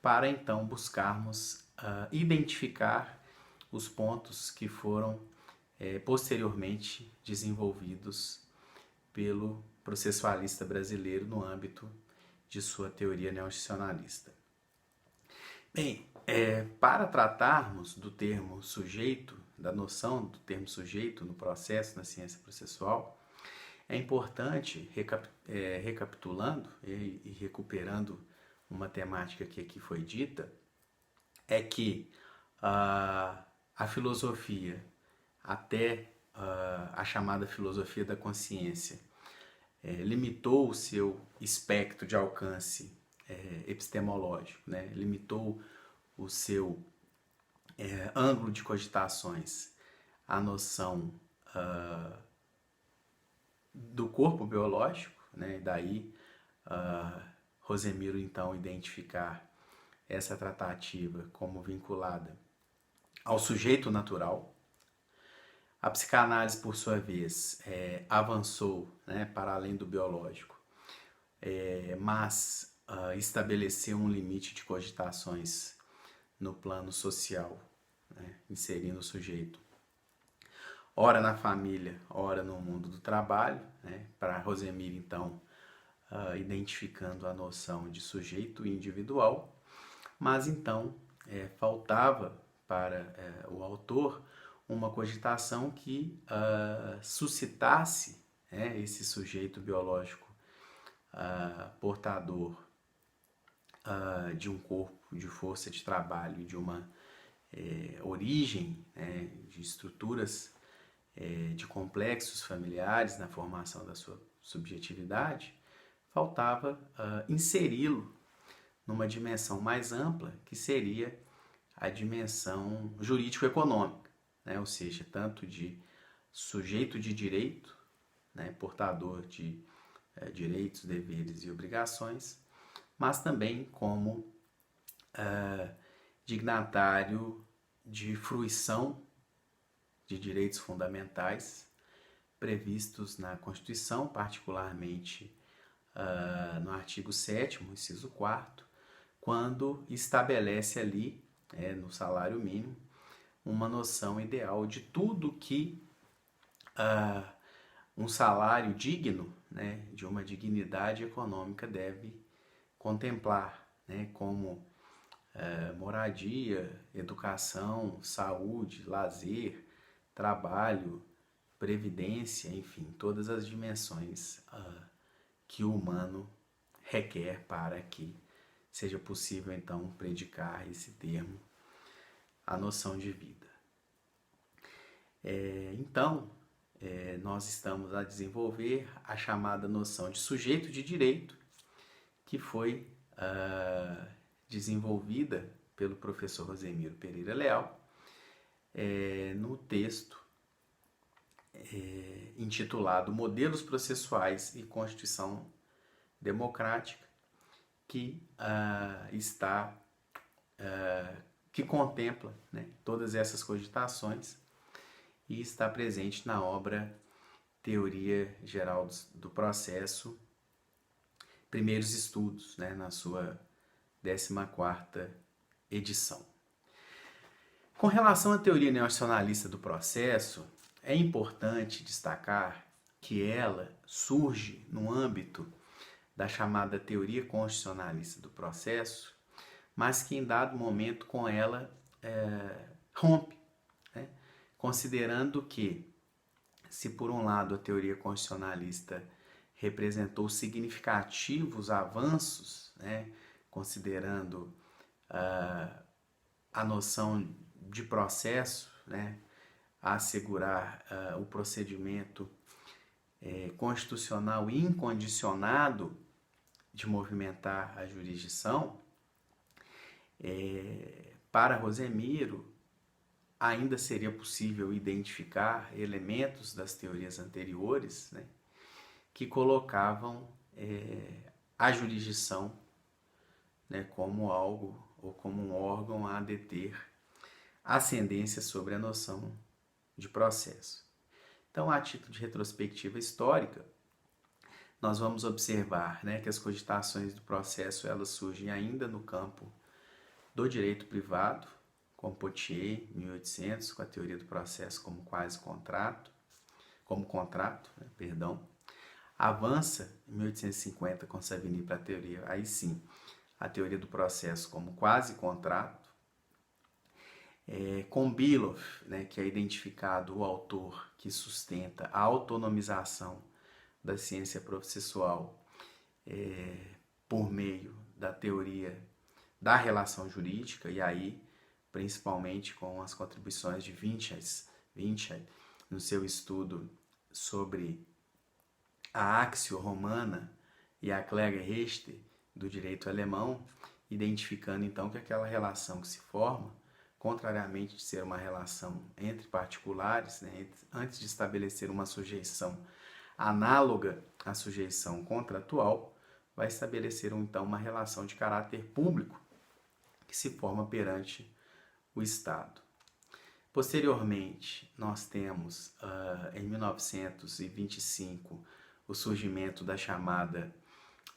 para então buscarmos identificar os pontos que foram posteriormente desenvolvidos pelo processualista brasileiro no âmbito de sua teoria neoinstitucionalista. Bem, para tratarmos do termo sujeito, da noção do termo sujeito no processo, na ciência processual, é importante, recapitulando e recuperando uma temática que aqui foi dita, é que a filosofia, até a chamada filosofia da consciência, limitou o seu espectro de alcance epistemológico, né? Limitou o seu ângulo de cogitações à noção do corpo biológico, né? Daí Rosemiro então identificar essa tratativa como vinculada ao sujeito natural. A psicanálise, por sua vez, avançou, né, para além do biológico, mas estabeleceu um limite de cogitações no plano social, né, inserindo o sujeito ora na família, ora no mundo do trabalho, né, para Rosemiro, então, identificando a noção de sujeito individual, mas então faltava para o autor uma cogitação que suscitasse esse sujeito biológico portador de um corpo de força de trabalho e de uma origem de estruturas de complexos familiares na formação da sua subjetividade, faltava inseri-lo numa dimensão mais ampla, que seria a dimensão jurídico-econômica, né? Ou seja, tanto de sujeito de direito, né? Portador de direitos, deveres e obrigações, mas também como dignatário de fruição de direitos fundamentais previstos na Constituição, particularmente no artigo 7º, inciso 4º, quando estabelece ali, no salário mínimo, uma noção ideal de tudo que um salário digno, né, de uma dignidade econômica deve contemplar, né, como moradia, educação, saúde, lazer, trabalho, previdência, enfim, todas as dimensões que o humano requer para que seja possível, então, predicar esse termo, a noção de vida. Então, nós estamos a desenvolver a chamada noção de sujeito de direito, que foi desenvolvida pelo professor Rosemiro Pereira Leal, no texto intitulado Modelos Processuais e Constituição Democrática, que que contempla, né, todas essas cogitações e está presente na obra Teoria Geral do Processo, Primeiros Estudos, né, na sua 14ª edição. Com relação à teoria neoinstitucionalista do processo, é importante destacar que ela surge no âmbito da chamada teoria constitucionalista do processo, mas que em dado momento com ela rompe, né? Considerando que, se por um lado a teoria constitucionalista representou significativos avanços, né, considerando a noção de processo, né, a assegurar o procedimento constitucional e incondicionado de movimentar a jurisdição, para Rosemiro ainda seria possível identificar elementos das teorias anteriores, né, que colocavam a jurisdição, né, como algo ou como um órgão a deter ascendência sobre a noção de processo. Então, a título de retrospectiva histórica, nós vamos observar, né, que as cogitações do processo elas surgem ainda no campo do direito privado, com Pottier, 1800, com a teoria do processo como contrato, né, perdão. Avança em 1850 com Savigny para a teoria, aí sim, a teoria do processo como quase contrato. Com Bilow, né, que é identificado o autor que sustenta a autonomização da ciência processual por meio da teoria da relação jurídica, e aí principalmente com as contribuições de Winchell no seu estudo sobre a Axio Romana e a Klagerechte do direito alemão, identificando então que aquela relação que se forma, contrariamente de ser uma relação entre particulares, né, antes de estabelecer uma sujeição análoga à sujeição contratual, vai estabelecer então uma relação de caráter público que se forma perante o Estado. Posteriormente, nós temos em 1925 o surgimento da chamada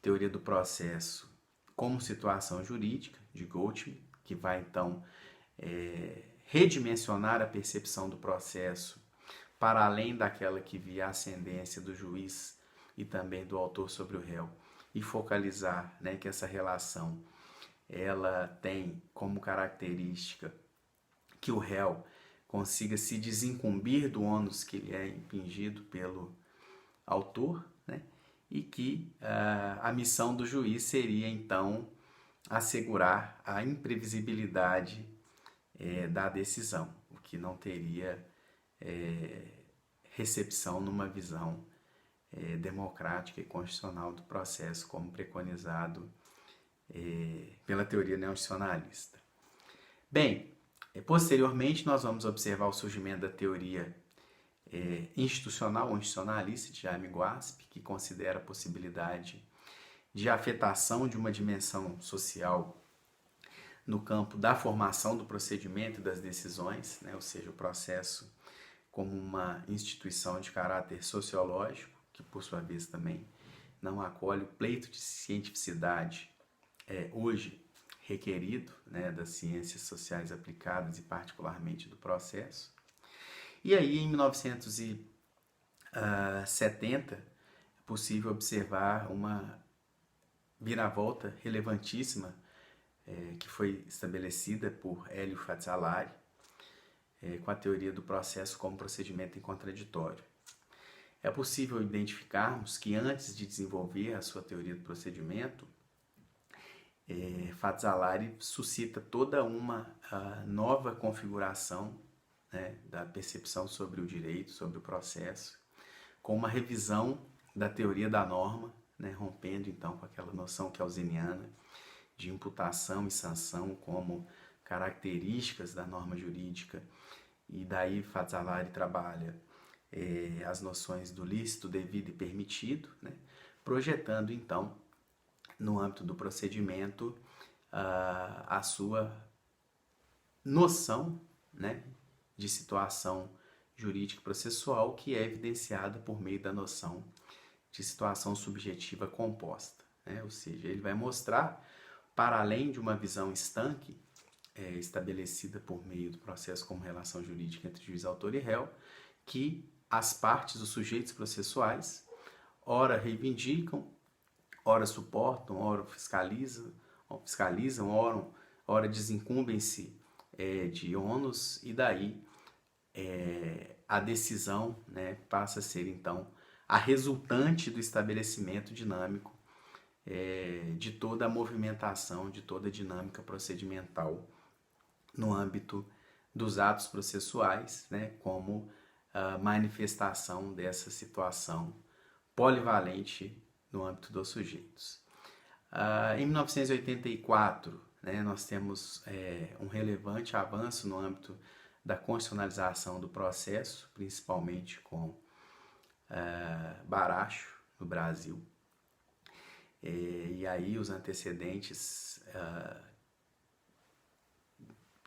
teoria do processo como situação jurídica de Gottman, que vai então redimensionar a percepção do processo para além daquela que via a ascendência do juiz e também do autor sobre o réu, e focalizar, né, que essa relação ela tem como característica que o réu consiga se desincumbir do ônus que lhe é impingido pelo autor, né, e que a missão do juiz seria então assegurar a imprevisibilidade da decisão, o que não teria recepção numa visão democrática e constitucional do processo, como preconizado pela teoria neoconstitucionalista. Bem, posteriormente nós vamos observar o surgimento da teoria institucional ou institucionalista de Jaime Guasp, que considera a possibilidade de afetação de uma dimensão social no campo da formação do procedimento e das decisões, né? Ou seja, o processo como uma instituição de caráter sociológico, que por sua vez também não acolhe o pleito de cientificidade hoje requerido, né, das ciências sociais aplicadas e particularmente do processo. E aí, em 1970, é possível observar uma viravolta relevantíssima que foi estabelecida por Hélio Fazzolari com a teoria do processo como procedimento em contraditório. É possível identificarmos que antes de desenvolver a sua teoria do procedimento, Fazzolari suscita toda uma nova configuração, né, da percepção sobre o direito, sobre o processo, com uma revisão da teoria da norma, né, rompendo então com aquela noção keynesiana de imputação e sanção como características da norma jurídica, e daí Fazzolari trabalha as noções do lícito, devido e permitido, né, projetando então no âmbito do procedimento a sua noção, né, de situação jurídica processual, que é evidenciada por meio da noção de situação subjetiva composta, né? Ou seja, ele vai mostrar, para além de uma visão estanque estabelecida por meio do processo como relação jurídica entre juiz, autor e réu, que as partes, os sujeitos processuais, ora reivindicam, ora suportam, ora fiscalizam, ora desincumbem-se de ônus, e daí a decisão, né, passa a ser então a resultante do estabelecimento dinâmico de toda a movimentação, de toda a dinâmica procedimental no âmbito dos atos processuais, né, como manifestação dessa situação polivalente no âmbito dos sujeitos. Em 1984, né, nós temos um relevante avanço no âmbito da constitucionalização do processo, principalmente com Baracho, no Brasil. E aí os antecedentes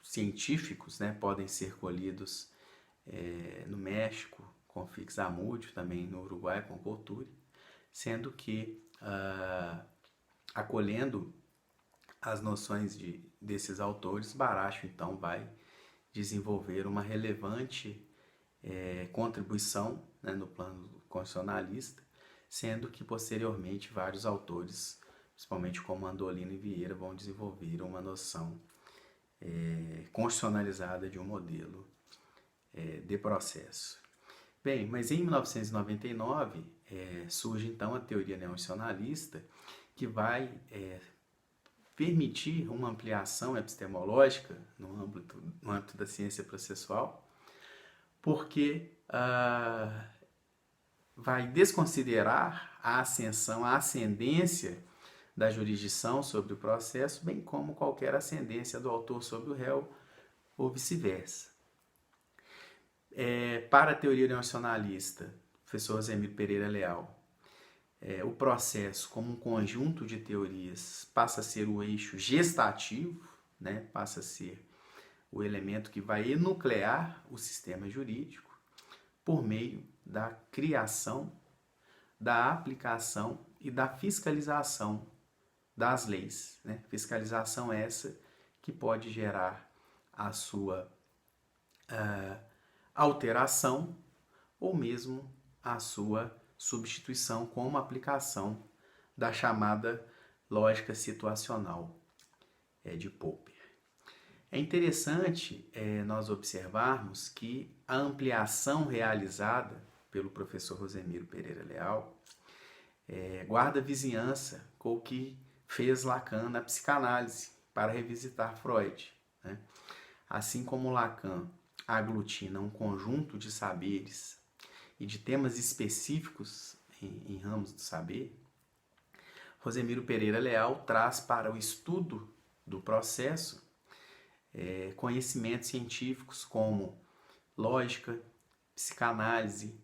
científicos, né, podem ser colhidos no México, com Fix Amúdio, também no Uruguai, com Couturi, sendo que, acolhendo as noções de desses autores, Baracho então vai desenvolver uma relevante contribuição, né, no plano constitucionalista, sendo que posteriormente vários autores, principalmente como Andolino e Vieira, vão desenvolver uma noção constitucionalizada de um modelo de processo. Bem, mas em 1999 surge então a teoria neoconstitucionalista, que vai permitir uma ampliação epistemológica no âmbito da ciência processual, porque vai desconsiderar a ascensão, a ascendência da jurisdição sobre o processo, bem como qualquer ascendência do autor sobre o réu, ou vice-versa. Para a teoria neoconstitucionalista, professor Rosemiro Pereira Leal, o processo como um conjunto de teorias passa a ser o eixo gestativo, né? Passa a ser o elemento que vai enuclear o sistema jurídico por meio da criação, da aplicação e da fiscalização das leis, né? Fiscalização essa que pode gerar a sua alteração ou mesmo a sua substituição com uma aplicação da chamada lógica situacional de Popper. É interessante nós observarmos que a ampliação realizada pelo professor Rosemiro Pereira Leal guarda vizinhança com o que fez Lacan na psicanálise para revisitar Freud, né? Assim como Lacan aglutina um conjunto de saberes e de temas específicos em ramos do saber, Rosemiro Pereira Leal traz para o estudo do processo conhecimentos científicos como lógica, psicanálise,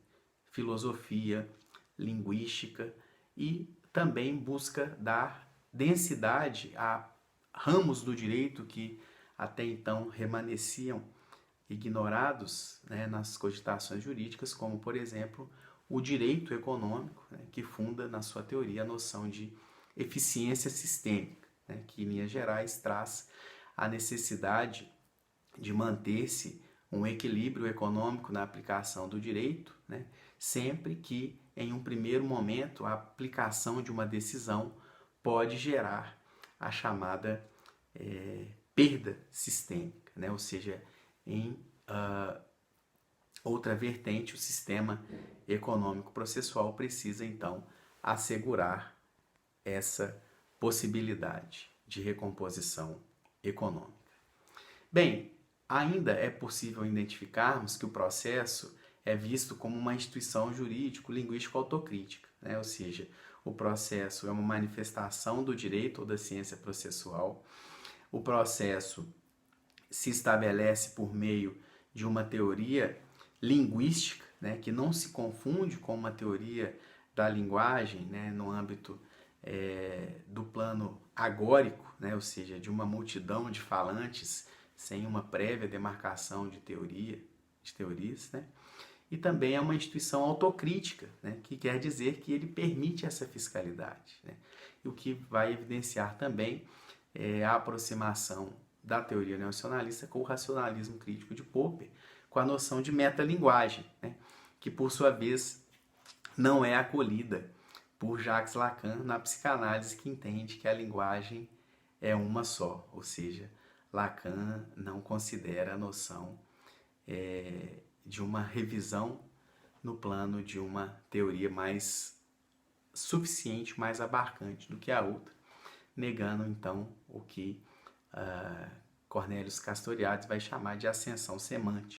filosofia, linguística e também busca dar densidade a ramos do direito que até então remanesciam ignorados, né, nas cogitações jurídicas, como, por exemplo, o direito econômico, né, que funda na sua teoria a noção de eficiência sistêmica, né, que, em linhas gerais, traz a necessidade de manter-se um equilíbrio econômico na aplicação do direito, né, sempre que, em um primeiro momento, a aplicação de uma decisão pode gerar a chamada perda sistêmica, né, ou seja, em outra vertente, o sistema econômico processual precisa então assegurar essa possibilidade de recomposição econômica. Bem, ainda é possível identificarmos que o processo é visto como uma instituição jurídico-linguístico-autocrítica, né? Ou seja, o processo é uma manifestação do direito ou da ciência processual. O processo se estabelece por meio de uma teoria linguística, né, que não se confunde com uma teoria da linguagem, né, no âmbito do plano agórico, né, ou seja, de uma multidão de falantes sem uma prévia demarcação de teorias, né, e também é uma instituição autocrítica, né, que quer dizer que ele permite essa fiscalidade, né, e o que vai evidenciar também a aproximação da teoria neoconstitucionalista com o racionalismo crítico de Popper, com a noção de metalinguagem, né, que por sua vez não é acolhida por Jacques Lacan na psicanálise, que entende que a linguagem é uma só, ou seja, Lacan não considera a noção de uma revisão no plano de uma teoria mais suficiente, mais abarcante do que a outra, negando então o que Cornelius Castoriadis vai chamar de ascensão semântica